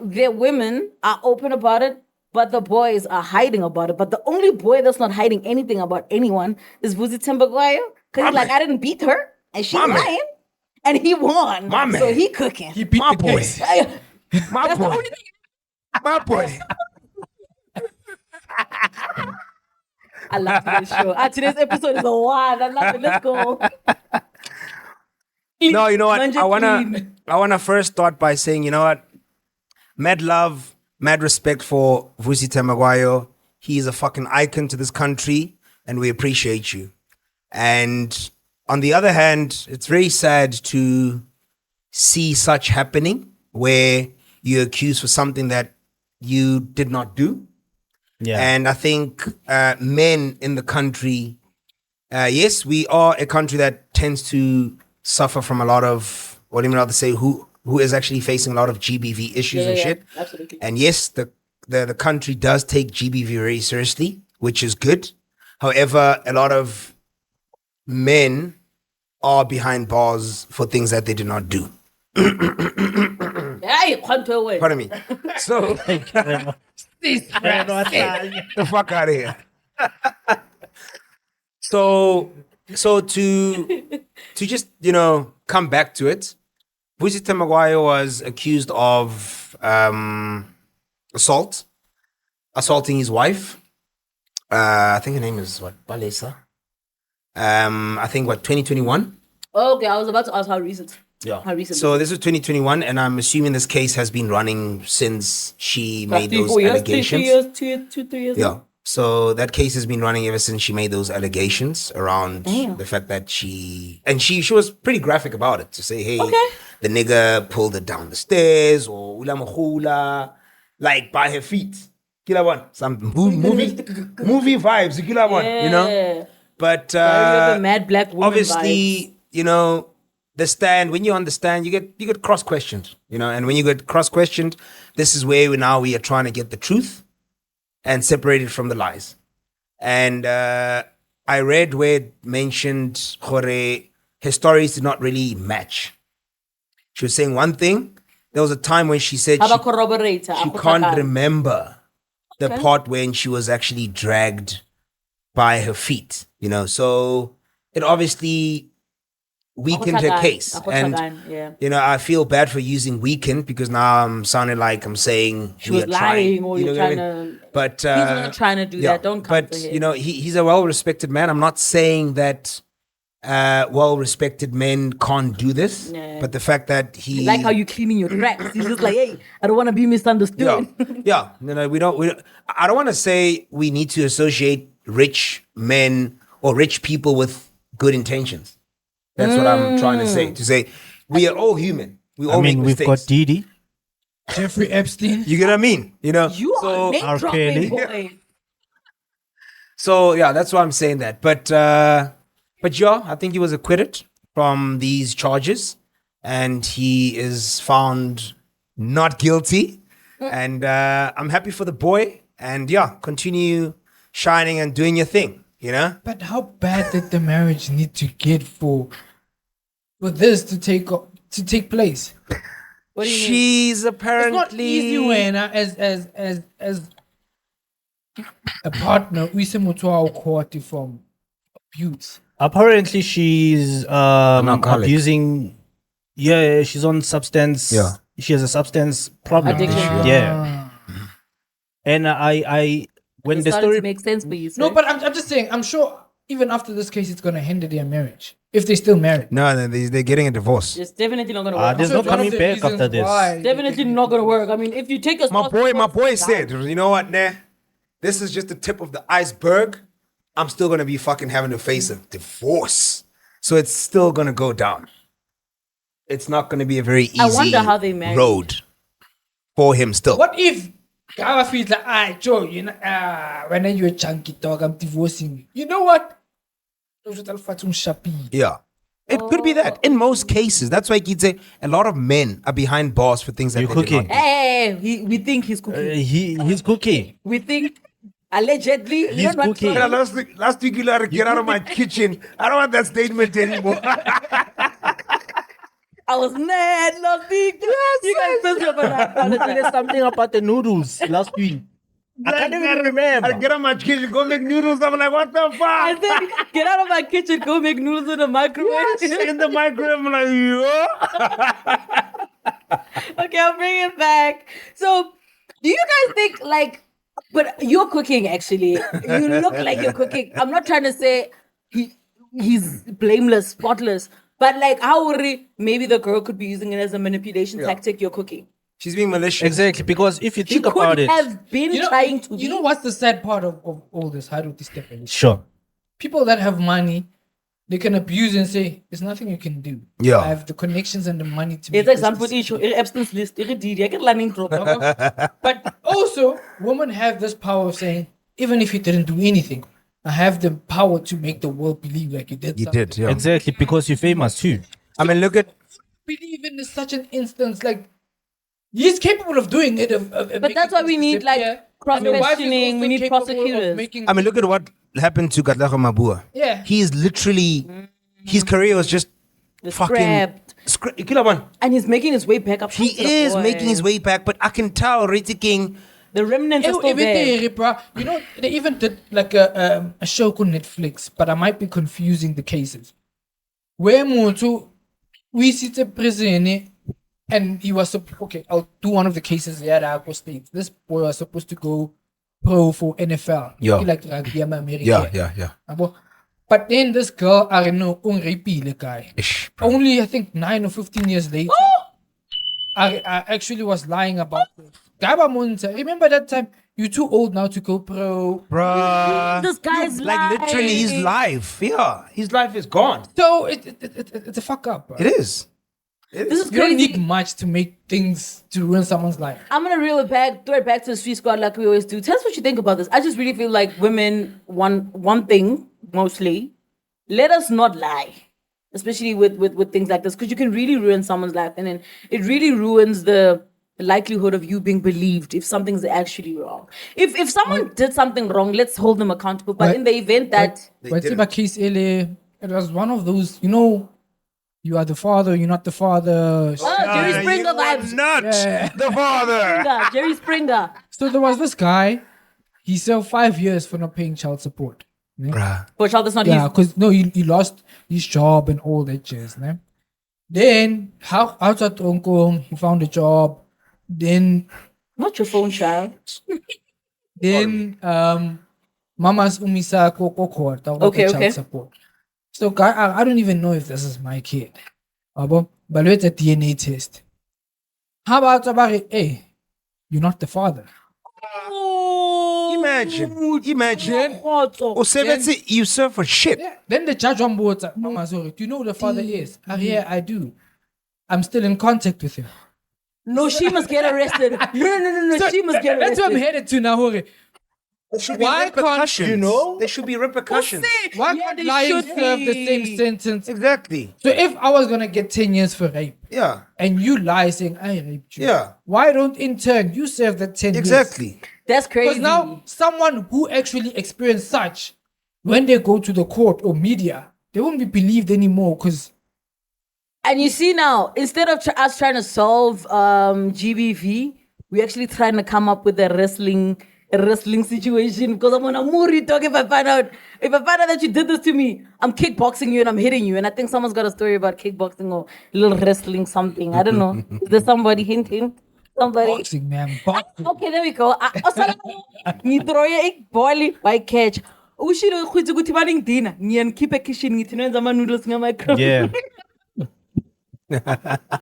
their women are open about it, but the boys are hiding about it. But the only boy that's not hiding anything about anyone is Vusi Thembekwayo. Because he's like, I didn't beat her, and she's lying, and he won. So he cooking. He beat My the boy. case. My boy. My boy. I love today's show. Today's episode is a one. I love it. Let's go. No, you know what? Manja I wanna first start by saying, you know what? Mad love, mad respect for Vusi Thembekwayo. He is a fucking icon to this country, and we appreciate you. And on the other hand, it's very sad to see such happening where you're accused for something that you did not do. Yeah. And I think men in the country, yes, we are a country that tends to suffer from a lot of, what do you mean to say, who is actually facing a lot of GBV issues and shit. Absolutely. And yes, the country does take GBV very seriously, which is good. However, a lot of men are behind bars for things that they did not do. Yeah, you can't tell away. Pardon me. So, the fuck out of here. So to just, come back to it, Vusi Thembekwayo was accused of assaulting his wife. I think her name is what, Balesa. I think 2021. Okay, I was about to ask how recent. Yeah. How recent? So this is 2021, and I'm assuming this case has been running since she made those 3 allegations. years, 3 years. Yeah. So that case has been running ever since she made those allegations around the fact that she was pretty graphic about it, to say, hey, the nigga pulled her down the stairs, or ula mahula, like by her feet. Kila one. Some movie vibes, kila one, But the mad black woman obviously, the stand, when you understand, you get cross-questioned, and when you get cross-questioned, this is where we are trying to get the truth and separate it from the lies. And I read where it mentioned Jorge, her stories did not really match. She was saying one thing. There was a time when she said she can't remember the part when she was actually dragged by her feet, So it obviously weakened her case. And, I feel bad for using weakened because now I'm sounding like I'm saying she was lying or you're trying to. But he's not trying to do that. Don't come to him. He's a well-respected man. I'm not saying that well-respected men can't do this, but the fact that he like how you cleaning your tracks. He's just like, hey, I don't want to be misunderstood. Yeah. No, we don't. I don't want to say we need to associate rich men or rich people with good intentions. That's what I'm trying to say. To say we are all human. We all make mistakes. We've got Didi, Jeffrey Epstein. You get what I mean? You are name dropping, boy. So yeah, that's why I'm saying that. But yeah, I think he was acquitted from these charges, and he is found not guilty. And I'm happy for the boy. And yeah, continue shining and doing your thing. But how bad did the marriage need to get for this to take place? What do you mean? She's apparently It's not easy when as a partner we say court from abuse. apparently she's abusing. Yeah, she's on substance. Yeah, she has a substance problem. Addiction. Yeah, and I when the story makes sense for you. No, but I'm just saying. I'm sure even after this case, it's gonna hinder their marriage if they're still married. No, they're getting a divorce. It's definitely not gonna work. there's no coming back after this. Definitely not gonna work. I mean, if you take a My boy said, you know what, nah, this is just the tip of the iceberg. I'm still gonna be fucking having to face a divorce, so it's still gonna go down. It's not gonna be a very easy I wonder how they married. road for him still. What if Gawa feels like, Joe, when you're a chunky dog, I'm divorcing you. You know what? Yeah. It could be that. In most cases, that's why he'd say a lot of men are behind bars for things that You're they did not cooking. do. Hey, we think he's cooking. He's cooking. We think allegedly. He's cooking. Yeah, last week you let her get out of my kitchen. I don't want that statement anymore. I was mad last week. You guys pissed me off on that. There's something about the noodles last week. I can't even remember. I get out my kitchen, go make noodles. I'm like, what the fuck? I said, get out of my kitchen, go make noodles in the microwave. In the microwave, I'm like, yo. Okay, I'll bring it back. So, do you guys think, like, but you're cooking actually. You look like you're cooking. I'm not trying to say he's blameless, spotless, but like, how maybe the girl could be using it as a manipulation tactic. You're cooking. She's being malicious. Exactly, because if you She think about could it, have been trying to. You know what's the sad part of all this? How do we step in? sure. People that have money, they can abuse and say, there's nothing you can do. Yeah. I have the connections and the money to It's make like this somebody decision. absence list. I get learning drop. But also, women have this power of saying, even if you didn't do anything, I have the power to make the world believe like you did You something. did, yeah. Exactly, because you're famous too. I mean, look at. Believe in such an instance, like, he's capable of doing it. But that's why we need like cross-questioning. We need prosecutors. I mean, look at what happened to Gadlago Mabua. Yeah. He's literally, his career was just fucking. Scrapped. And he's making his way back up. He is making his way back, but I can tell Rita King. The remnants are still there. You know, they even did like a show on Netflix, but I might be confusing the cases. Where Moto, we sit in prison, and he was okay. I'll do one of the cases here at Aqua State. This boy was supposed to go pro for NFL. Yeah. He like rugby America. Yeah. But then this girl, I don't know, guy. Ish, Only I think 9 or 15 years later, I actually was lying about this. Gaba Munza, remember that time? You're too old now to go pro. bruh. This guy's Like literally his life. Yeah. His life is gone. So it's a fuck up, bro. It is. This is You don't crazy. need much to make things to ruin someone's life. I'm gonna throw it back to the street squad like we always do. Tell us what you think about this. I just really feel like women want one thing mostly. Let us not lie, especially with things like this, because you can really ruin someone's life, and then it really ruins the likelihood of you being believed if something's actually wrong. If someone did something wrong, let's hold them accountable. But in the event that But see, but case it was one of those, you know, you are the father, you're not the father. Jerry Springer vibes. Not the father. Jerry Springer. So there was this guy, he served 5 years for not paying child support. Bruh. But child, that's not Yeah, his. because no, he lost his job and all that jazz. Ne? Then how outside Hong Kong, he found a job. Then Not your phone, child. Mama's umisa ko Okay. child support. So I don't even know if this is my kid. But it's a DNA test. How about somebody? Hey, you're not the father. Imagine. Oh, you serve for shit. Yeah. Then the judge on board said, Mama, sorry, do you know who the father is? Yeah, I do. I'm still in contact with him. No, she must get arrested. No. So She must get that's what I'm arrested. headed to now, Hori. There should be Why can't repercussions. you know? There should be repercussions. Why Yeah, can't they lying should serve the be. same sentence? Exactly. So if I was gonna get 10 years for rape Yeah. and you lie saying I raped you, Yeah. why don't in turn you serve that 10 years? Exactly. That's crazy. Because now someone who actually experienced such, when they go to the court or media, they won't be believed anymore because And you see now, instead of us trying to solve GBV, we're actually trying to come up with a wrestling situation. Because I'm on a Muri talk. If I find out that you did this to me, I'm kickboxing you and I'm hitting you. And I think someone's got a story about kickboxing or little wrestling something. I don't know. Is there somebody hinting? Somebody. boxing, man. Boxing. Okay, there we go. Ngitroya ikboli by catch. Ushilo khwitsi ukuthi baningidina. Ngiyankhipha kitchen ngithi nenza ama noodles ngama Yeah.